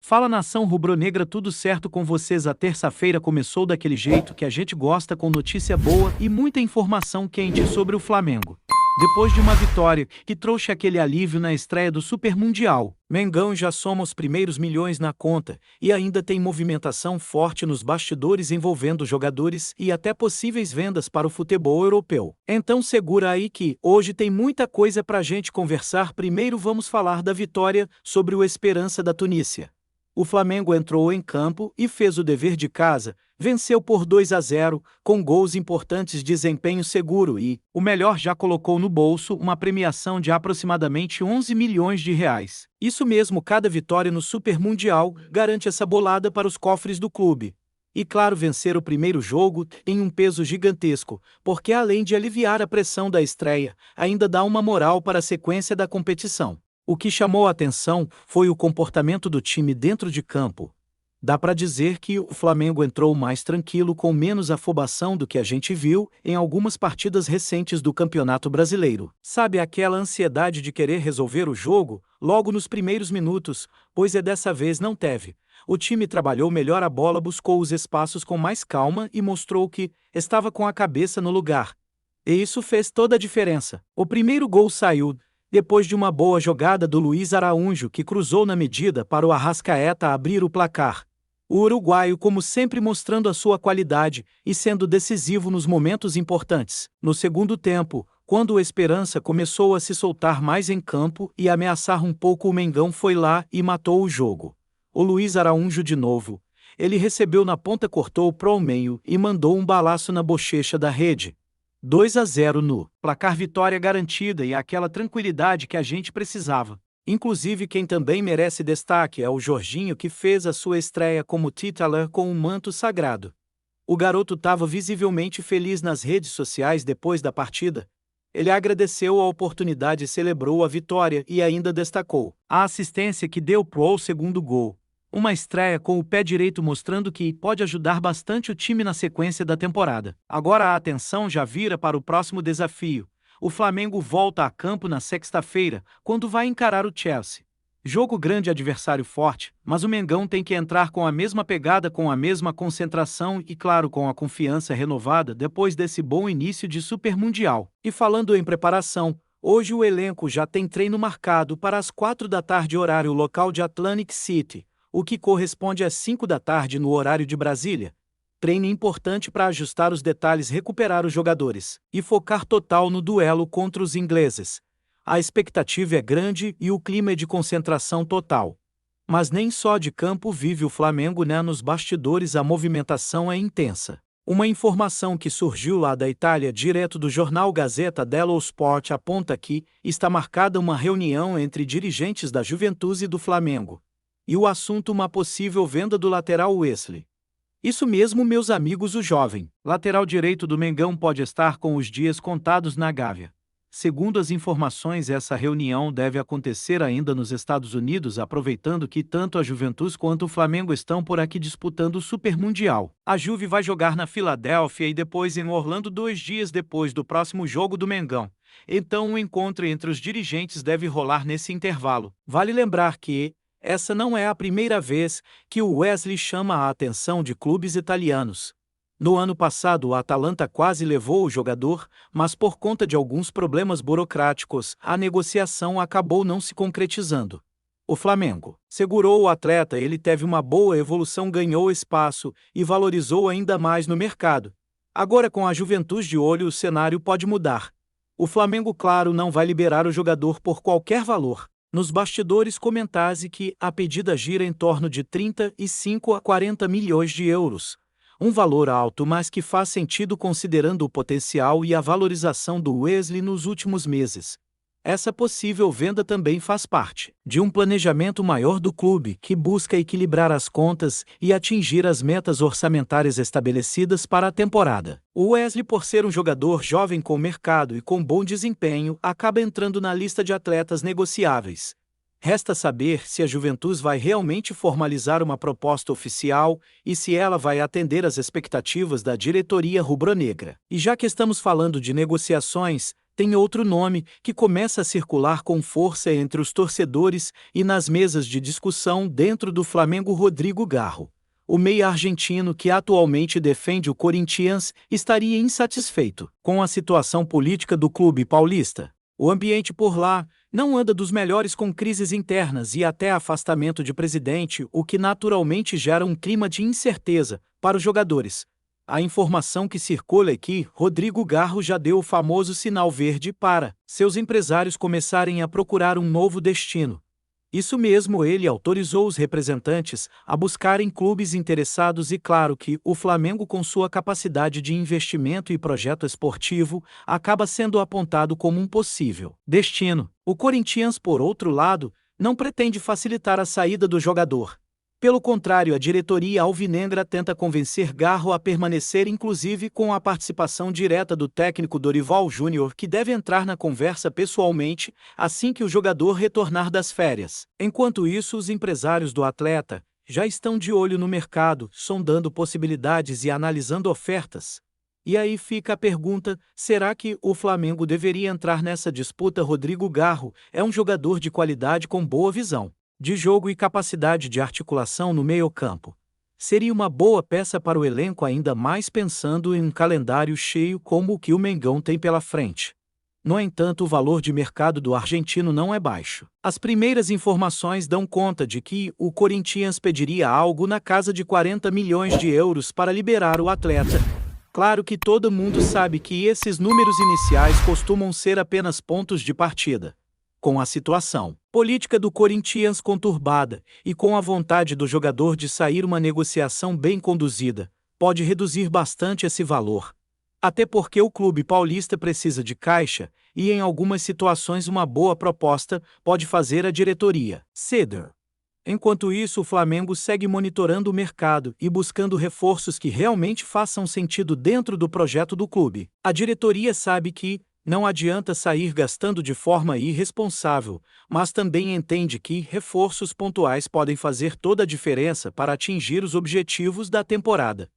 Fala nação rubro-negra, tudo certo com vocês? A terça-feira começou daquele jeito que a gente gosta, com notícia boa e muita informação quente sobre o Flamengo. Depois de uma vitória que trouxe aquele alívio na estreia do Super Mundial, Mengão já soma os primeiros milhões na conta e ainda tem movimentação forte nos bastidores envolvendo jogadores e até possíveis vendas para o futebol europeu. Então segura aí que hoje tem muita coisa pra gente conversar. Primeiro vamos falar da vitória sobre o Esperança da Tunísia. O Flamengo entrou em campo e fez o dever de casa, venceu por 2-0, com gols importantes, desempenho seguro e, o melhor, já colocou no bolso uma premiação de aproximadamente 11 milhões de reais. Isso mesmo, cada vitória no Super Mundial garante essa bolada para os cofres do clube. E claro, vencer o primeiro jogo tem um peso gigantesco, porque além de aliviar a pressão da estreia, ainda dá uma moral para a sequência da competição. O que chamou a atenção foi o comportamento do time dentro de campo. Dá para dizer que o Flamengo entrou mais tranquilo, com menos afobação do que a gente viu em algumas partidas recentes do Campeonato Brasileiro. Sabe aquela ansiedade de querer resolver o jogo logo nos primeiros minutos? Pois dessa vez não teve. O time trabalhou melhor a bola, buscou os espaços com mais calma e mostrou que estava com a cabeça no lugar. E isso fez toda a diferença. O primeiro gol saiu depois de uma boa jogada do Luiz Araújo, que cruzou na medida para o Arrascaeta abrir o placar. O uruguaio, como sempre, mostrando a sua qualidade e sendo decisivo nos momentos importantes. No segundo tempo, quando o Esperança começou a se soltar mais em campo e ameaçar um pouco, o Mengão foi lá e matou o jogo. O Luiz Araújo de novo. Ele recebeu na ponta, cortou para o meio e mandou um balaço na bochecha da rede. 2-0 no placar, vitória garantida e aquela tranquilidade que a gente precisava. Inclusive, quem também merece destaque é o Jorginho, que fez a sua estreia como titular com um manto sagrado. O garoto estava visivelmente feliz nas redes sociais depois da partida. Ele agradeceu a oportunidade, celebrou a vitória e ainda destacou a assistência que deu pro segundo gol. Uma estreia com o pé direito, mostrando que pode ajudar bastante o time na sequência da temporada. Agora a atenção já vira para o próximo desafio. O Flamengo volta a campo na sexta-feira, quando vai encarar o Chelsea. Jogo grande, adversário forte, mas o Mengão tem que entrar com a mesma pegada, com a mesma concentração e, claro, com a confiança renovada depois desse bom início de Super Mundial. E falando em preparação, hoje o elenco já tem treino marcado para as 4 da tarde, horário local de Atlantic City, o que corresponde às 5 da tarde no horário de Brasília. Treino importante para ajustar os detalhes, recuperar os jogadores e focar total no duelo contra os ingleses. A expectativa é grande e o clima é de concentração total. Mas nem só de campo vive o Flamengo, né? Nos bastidores a movimentação é intensa. Uma informação que surgiu lá da Itália, direto do jornal Gazzetta dello Sport, aponta que está marcada uma reunião entre dirigentes da Juventus e do Flamengo. E o assunto, uma possível venda do lateral Wesley. Isso mesmo, meus amigos, o jovem lateral direito do Mengão pode estar com os dias contados na Gávea. Segundo as informações, essa reunião deve acontecer ainda nos Estados Unidos, aproveitando que tanto a Juventus quanto o Flamengo estão por aqui disputando o Super Mundial. A Juve vai jogar na Filadélfia e depois em Orlando 2 dias depois do próximo jogo do Mengão. Então o encontro entre os dirigentes deve rolar nesse intervalo. Vale lembrar que essa não é a primeira vez que o Wesley chama a atenção de clubes italianos. No ano passado, o Atalanta quase levou o jogador, mas por conta de alguns problemas burocráticos, a negociação acabou não se concretizando. O Flamengo segurou o atleta, ele teve uma boa evolução, ganhou espaço e valorizou ainda mais no mercado. Agora, com a Juventus de olho, o cenário pode mudar. O Flamengo, claro, não vai liberar o jogador por qualquer valor. Nos bastidores comenta-se que a pedida gira em torno de 35 a 40 milhões de euros. Um valor alto, mas que faz sentido considerando o potencial e a valorização do Wesley nos últimos meses. Essa possível venda também faz parte de um planejamento maior do clube, que busca equilibrar as contas e atingir as metas orçamentárias estabelecidas para a temporada. O Wesley, por ser um jogador jovem com mercado e com bom desempenho, acaba entrando na lista de atletas negociáveis. Resta saber se a Juventus vai realmente formalizar uma proposta oficial e se ela vai atender às expectativas da diretoria rubro-negra. E já que estamos falando de negociações, tem outro nome que começa a circular com força entre os torcedores e nas mesas de discussão dentro do Flamengo. Rodrigo Garro, o meia argentino que atualmente defende o Corinthians, estaria insatisfeito com a situação política do clube paulista. O ambiente por lá não anda dos melhores, com crises internas e até afastamento de presidente, o que naturalmente gera um clima de incerteza para os jogadores. A informação que circula é que Rodrigo Garro já deu o famoso sinal verde para seus empresários começarem a procurar um novo destino. Isso mesmo, ele autorizou os representantes a buscarem clubes interessados e claro que o Flamengo, com sua capacidade de investimento e projeto esportivo, acaba sendo apontado como um possível destino. O Corinthians, por outro lado, não pretende facilitar a saída do jogador. Pelo contrário, a diretoria alvinegra tenta convencer Garro a permanecer, inclusive com a participação direta do técnico Dorival Júnior, que deve entrar na conversa pessoalmente assim que o jogador retornar das férias. Enquanto isso, os empresários do atleta já estão de olho no mercado, sondando possibilidades e analisando ofertas. E aí fica a pergunta: será que o Flamengo deveria entrar nessa disputa? Rodrigo Garro é um jogador de qualidade com boa visão de jogo e capacidade de articulação no meio-campo. Seria uma boa peça para o elenco, ainda mais pensando em um calendário cheio como o que o Mengão tem pela frente. No entanto, o valor de mercado do argentino não é baixo. As primeiras informações dão conta de que o Corinthians pediria algo na casa de 40 milhões de euros para liberar o atleta. Claro que todo mundo sabe que esses números iniciais costumam ser apenas pontos de partida. Com a situação política do Corinthians conturbada e com a vontade do jogador de sair, uma negociação bem conduzida pode reduzir bastante esse valor. Até porque o clube paulista precisa de caixa e, em algumas situações, uma boa proposta pode fazer a diretoria ceder. Enquanto isso, o Flamengo segue monitorando o mercado e buscando reforços que realmente façam sentido dentro do projeto do clube. A diretoria sabe que não adianta sair gastando de forma irresponsável, mas também entende que reforços pontuais podem fazer toda a diferença para atingir os objetivos da temporada.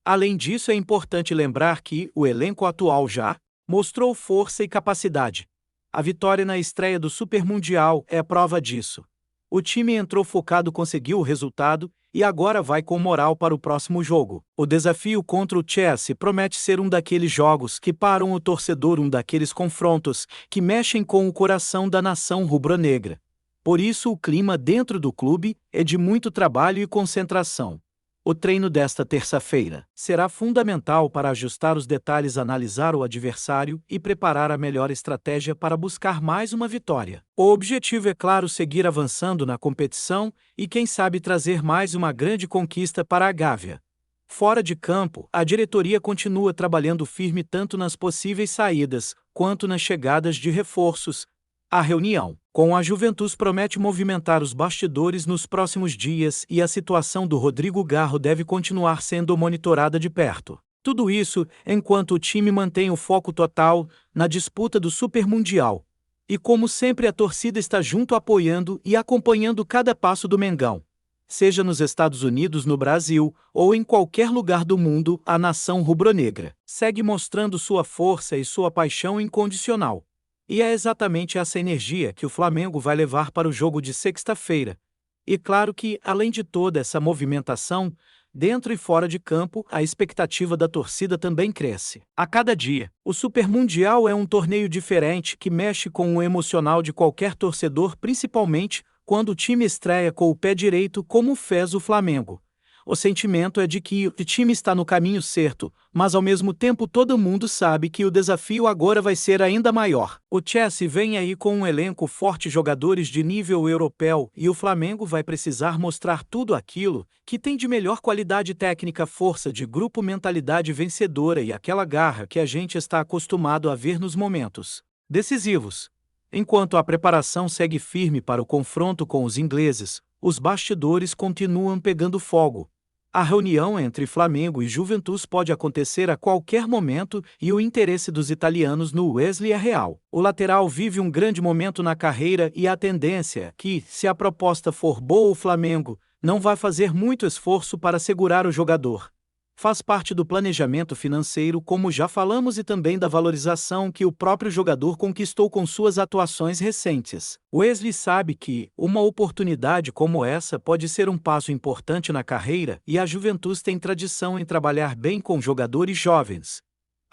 Além disso, é importante lembrar que o elenco atual já mostrou força e capacidade. A vitória na estreia do Super Mundial é a prova disso. O time entrou focado, conseguiu o resultado e agora vai com moral para o próximo jogo. O desafio contra o Chelsea promete ser um daqueles jogos que param o torcedor, um daqueles confrontos que mexem com o coração da nação rubro-negra. Por isso, o clima dentro do clube é de muito trabalho e concentração. O treino desta terça-feira será fundamental para ajustar os detalhes, analisar o adversário e preparar a melhor estratégia para buscar mais uma vitória. O objetivo é, claro, seguir avançando na competição e, quem sabe, trazer mais uma grande conquista para a Gávea. Fora de campo, a diretoria continua trabalhando firme tanto nas possíveis saídas quanto nas chegadas de reforços. A reunião com a Juventus promete movimentar os bastidores nos próximos dias e a situação do Rodrigo Garro deve continuar sendo monitorada de perto. Tudo isso enquanto o time mantém o foco total na disputa do Super Mundial. E como sempre, a torcida está junto, apoiando e acompanhando cada passo do Mengão. Seja nos Estados Unidos, no Brasil ou em qualquer lugar do mundo, a nação rubro-negra segue mostrando sua força e sua paixão incondicional. E é exatamente essa energia que o Flamengo vai levar para o jogo de sexta-feira. E claro que, além de toda essa movimentação, dentro e fora de campo, a expectativa da torcida também cresce a cada dia. O Super Mundial é um torneio diferente que mexe com o emocional de qualquer torcedor, principalmente quando o time estreia com o pé direito, como fez o Flamengo. O sentimento é de que o time está no caminho certo, mas ao mesmo tempo todo mundo sabe que o desafio agora vai ser ainda maior. O Chelsea vem aí com um elenco forte, jogadores de nível europeu, e o Flamengo vai precisar mostrar tudo aquilo que tem de melhor qualidade técnica, força de grupo, mentalidade vencedora e aquela garra que a gente está acostumado a ver nos momentos decisivos. Enquanto a preparação segue firme para o confronto com os ingleses, os bastidores continuam pegando fogo. A reunião entre Flamengo e Juventus pode acontecer a qualquer momento e o interesse dos italianos no Wesley é real. O lateral vive um grande momento na carreira e a tendência é que, se a proposta for boa, o Flamengo não vai fazer muito esforço para segurar o jogador. Faz parte do planejamento financeiro, como já falamos, e também da valorização que o próprio jogador conquistou com suas atuações recentes. Wesley sabe que uma oportunidade como essa pode ser um passo importante na carreira e a Juventus tem tradição em trabalhar bem com jogadores jovens.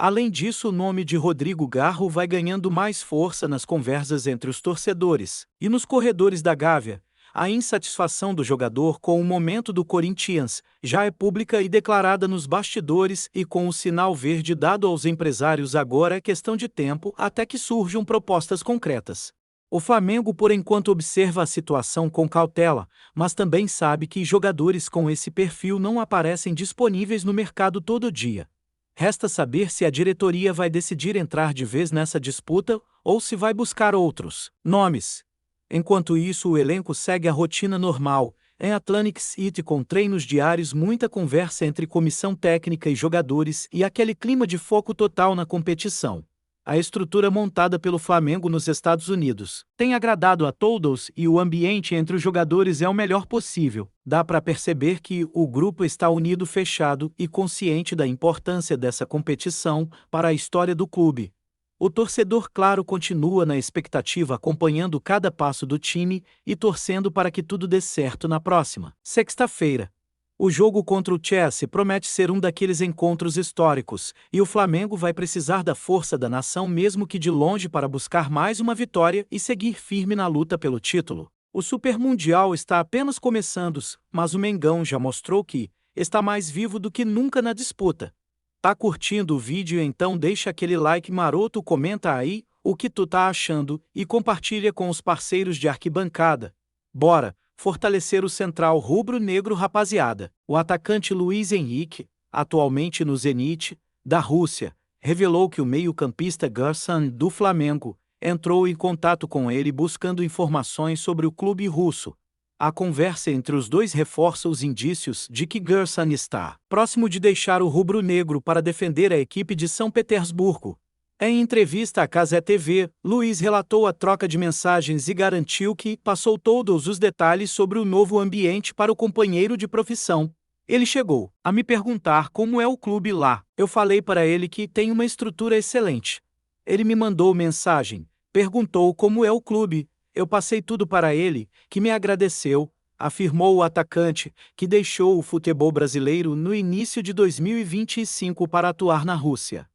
Além disso, o nome de Rodrigo Garro vai ganhando mais força nas conversas entre os torcedores. E nos corredores da Gávea, a insatisfação do jogador com o momento do Corinthians já é pública e declarada nos bastidores, e com o sinal verde dado aos empresários agora é questão de tempo até que surjam propostas concretas. O Flamengo por enquanto observa a situação com cautela, mas também sabe que jogadores com esse perfil não aparecem disponíveis no mercado todo dia. Resta saber se a diretoria vai decidir entrar de vez nessa disputa ou se vai buscar outros nomes. Enquanto isso, o elenco segue a rotina normal, em Atlantic City, com treinos diários, muita conversa entre comissão técnica e jogadores e aquele clima de foco total na competição. A estrutura montada pelo Flamengo nos Estados Unidos tem agradado a todos e o ambiente entre os jogadores é o melhor possível. Dá para perceber que o grupo está unido, fechado e consciente da importância dessa competição para a história do clube. O torcedor, claro, continua na expectativa, acompanhando cada passo do time e torcendo para que tudo dê certo na próxima sexta-feira. O jogo contra o Chelsea promete ser um daqueles encontros históricos, e o Flamengo vai precisar da força da nação, mesmo que de longe, para buscar mais uma vitória e seguir firme na luta pelo título. O Super Mundial está apenas começando, mas o Mengão já mostrou que está mais vivo do que nunca na disputa. Tá curtindo o vídeo? Então deixa aquele like maroto, comenta aí o que tu tá achando e compartilha com os parceiros de arquibancada. Bora fortalecer o central rubro-negro, rapaziada. O atacante Luiz Henrique, atualmente no Zenit da Rússia, revelou que o meio-campista Gerson do Flamengo entrou em contato com ele buscando informações sobre o clube russo. A conversa entre os dois reforça os indícios de que Gerson está próximo de deixar o rubro-negro para defender a equipe de São Petersburgo. Em entrevista à Cazé TV, Luiz relatou a troca de mensagens e garantiu que passou todos os detalhes sobre o novo ambiente para o companheiro de profissão. Ele chegou a me perguntar como é o clube lá. Eu falei para ele que tem uma estrutura excelente. Ele me mandou mensagem, perguntou como é o clube. Eu passei tudo para ele, que me agradeceu, afirmou o atacante, que deixou o futebol brasileiro no início de 2025 para atuar na Rússia.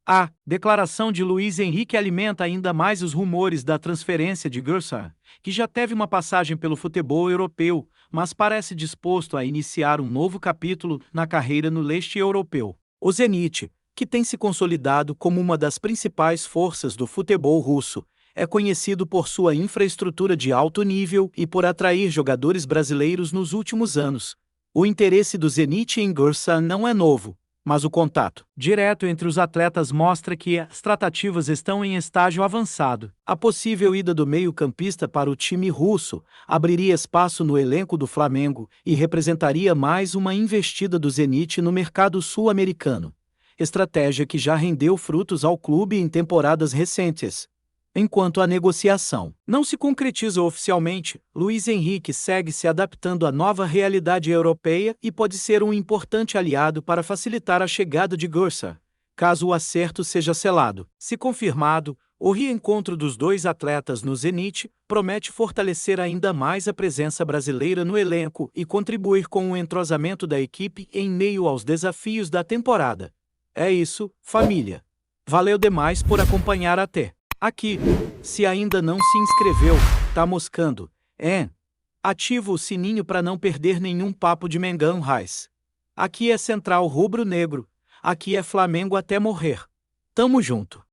A declaração de Luiz Henrique alimenta ainda mais os rumores da transferência de Gerson, que já teve uma passagem pelo futebol europeu, mas parece disposto a iniciar um novo capítulo na carreira no leste europeu. O Zenit, que tem se consolidado como uma das principais forças do futebol russo, é conhecido por sua infraestrutura de alto nível e por atrair jogadores brasileiros nos últimos anos. O interesse do Zenit em Gerson não é novo, mas o contato direto entre os atletas mostra que as tratativas estão em estágio avançado. A possível ida do meio-campista para o time russo abriria espaço no elenco do Flamengo e representaria mais uma investida do Zenit no mercado sul-americano. Estratégia que já rendeu frutos ao clube em temporadas recentes. Enquanto a negociação não se concretiza oficialmente, Luiz Henrique segue se adaptando à nova realidade europeia e pode ser um importante aliado para facilitar a chegada de Gerson, caso o acerto seja selado. Se confirmado, o reencontro dos dois atletas no Zenit promete fortalecer ainda mais a presença brasileira no elenco e contribuir com o entrosamento da equipe em meio aos desafios da temporada. É isso, família. Valeu demais por acompanhar até aqui. Se ainda não se inscreveu, tá moscando, ativa o sininho para não perder nenhum papo de Mengão Raiz. Aqui é Central Rubro Negro, aqui é Flamengo até morrer. Tamo junto.